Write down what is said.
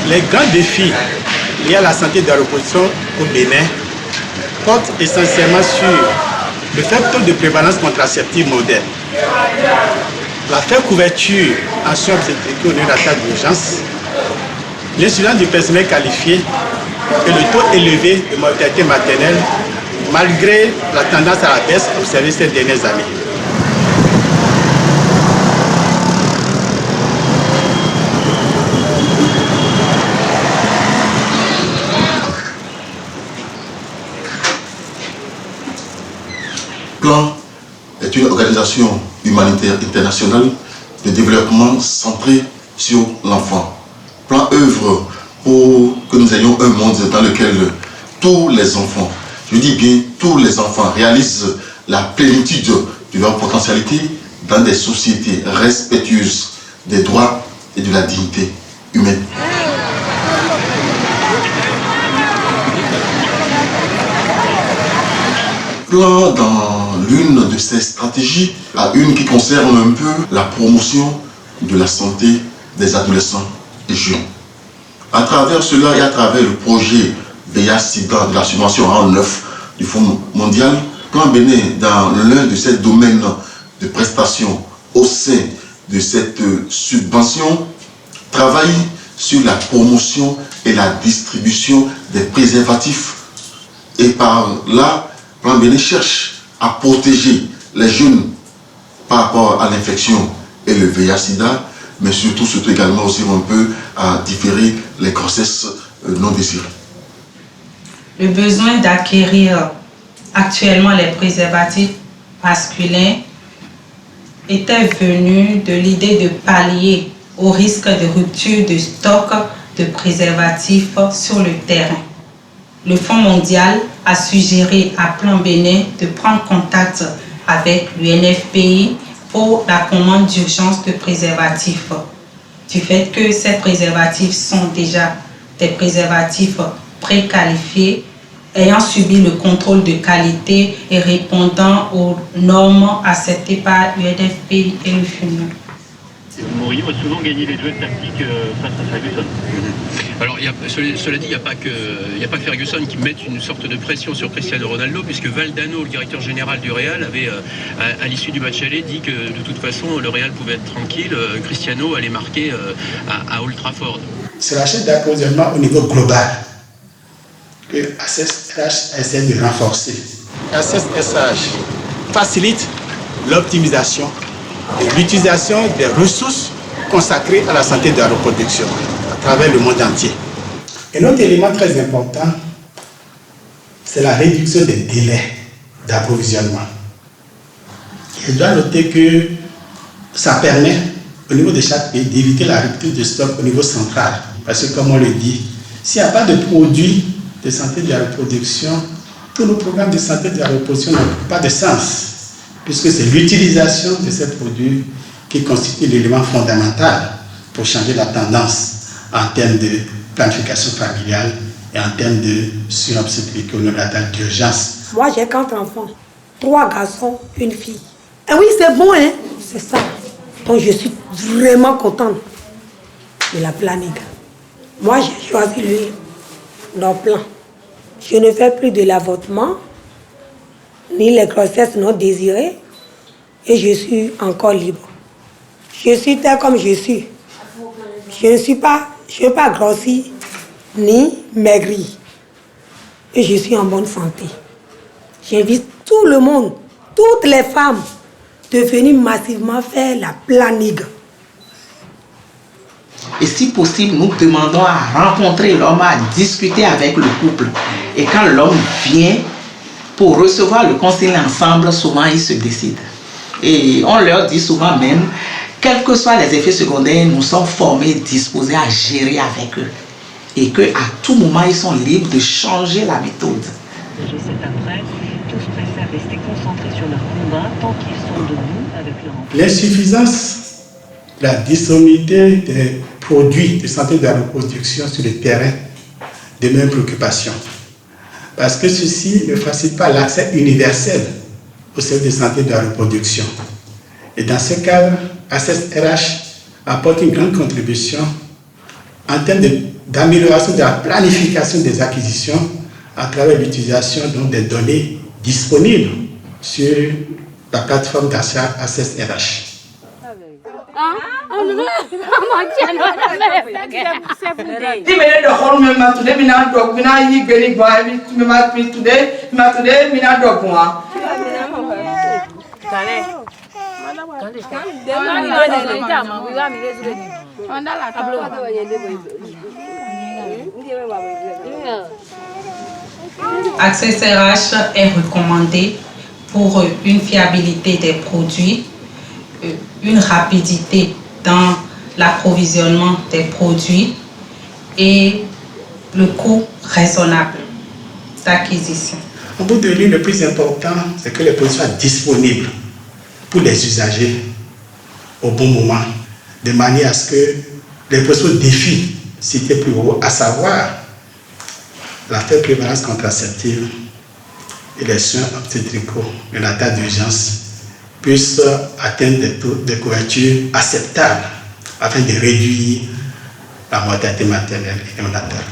Les grands défis liés à la santé de la reproduction au Bénin portent essentiellement sur le faible taux de prévalence contraceptive moderne, la faible couverture en soins obstétricaux au néonatal d'urgence, l'insuffisance du personnel qualifié et le taux élevé de mortalité maternelle malgré la tendance à la baisse observée ces dernières années. PLAN est une organisation humanitaire internationale de développement centrée sur l'enfant. PLAN œuvre pour que nous ayons un monde dans lequel tous les enfants, je dis bien tous les enfants, réalisent la plénitude de leur potentialité dans des sociétés respectueuses des droits et de la dignité humaine. PLAN, dans l'une de ces stratégies, a une qui concerne un peu la promotion de la santé des adolescents et jeunes. À travers cela et à travers le projet VIH-Sida de la subvention en 9 du Fonds mondial, PLAN Bénin, dans l'un de ces domaines de prestations au sein de cette subvention, travaille sur la promotion et la distribution des préservatifs. Et par là, PLAN Bénin cherche à protéger les jeunes par rapport à l'infection et le VIH-Sida, mais surtout également aussi un peu à différer les grossesses non désirées. Le besoin d'acquérir actuellement les préservatifs masculins était venu de l'idée de pallier au risque de rupture de stock de préservatifs sur le terrain. Le Fonds mondial a suggéré à PLAN Bénin de prendre contact avec l'UNFPI pour la commande d'urgence de préservatifs. Du fait que ces préservatifs sont déjà des préservatifs préqualifiés, ayant subi le contrôle de qualité et répondant aux normes acceptées par l'UNFPI et le FUNO. Mourinho a souvent gagné les duels tactiques face à Ferguson. Alors, cela dit, il n'y a pas que Ferguson qui mette une sorte de pression sur Cristiano Ronaldo, puisque Valdano, le directeur général du Real, avait, à l'issue du match aller, dit que de toute façon, le Real pouvait être tranquille, Cristiano allait marquer à Old Trafford. C'est la chaîne d'approvisionnement au niveau global que ACES-SH essaie de renforcer. ACES-SH facilite l'optimisation et l'utilisation des ressources consacrées à la santé de la reproduction à travers le monde entier. Un autre élément très important, c'est la réduction des délais d'approvisionnement. Je dois noter que ça permet au niveau de chaque pays d'éviter la rupture de stock au niveau central. Parce que comme on le dit, s'il n'y a pas de produits de santé de la reproduction, tous nos programmes de santé de la reproduction n'ont pas de sens, puisque c'est l'utilisation de ces produits qui constitue l'élément fondamental pour changer la tendance en termes de planification familiale et en termes de soins obstétricaux néonatales d'urgence. Moi, j'ai 4 enfants, 3 garçons, 1 fille. Et oui, c'est bon, hein? C'est ça. Donc, je suis vraiment contente de la planning. Moi, j'ai choisi le plan. Je ne fais plus de l'avortement, ni les grossesses non désirées, et je suis encore libre. Je suis telle comme je suis. Je ne suis pas grossie, ni maigrie. Et je suis en bonne santé. J'invite tout le monde, toutes les femmes, de venir massivement faire la planning. Et si possible, nous demandons à rencontrer l'homme, à discuter avec le couple. Et quand l'homme vient pour recevoir le conseil ensemble, souvent ils se décident. Et on leur dit souvent même, quels que soient les effets secondaires, nous sommes formés, disposés à gérer avec eux. Et qu'à tout moment, ils sont libres de changer la méthode. Je sais après, tous préfèrent rester concentrés sur leur combat tant qu'ils sont debout avec leur enfant. L'insuffisance, la disponibilité des produits de santé de la reproduction sur le terrain demeure une préoccupation. Parce que ceci ne facilite pas l'accès universel au service de santé de la reproduction. Et dans ce cadre, ACES-RH apporte une grande contribution en termes d'amélioration de la planification des acquisitions à travers l'utilisation des données disponibles sur la plateforme d'achat Access RH. Access RH est recommandé pour une fiabilité des produits, une rapidité dans l'approvisionnement des produits et le coût raisonnable d'acquisition. En bout de ligne, le plus important, c'est que les produits soient disponibles pour les usagers au bon moment, de manière à ce que les principaux défis cités plus haut, à savoir la faible prévalence contraceptive et les soins obstétricaux et la taille d'urgence, puissent atteindre des taux de couverture acceptables afin de réduire la mortalité maternelle et néonatale.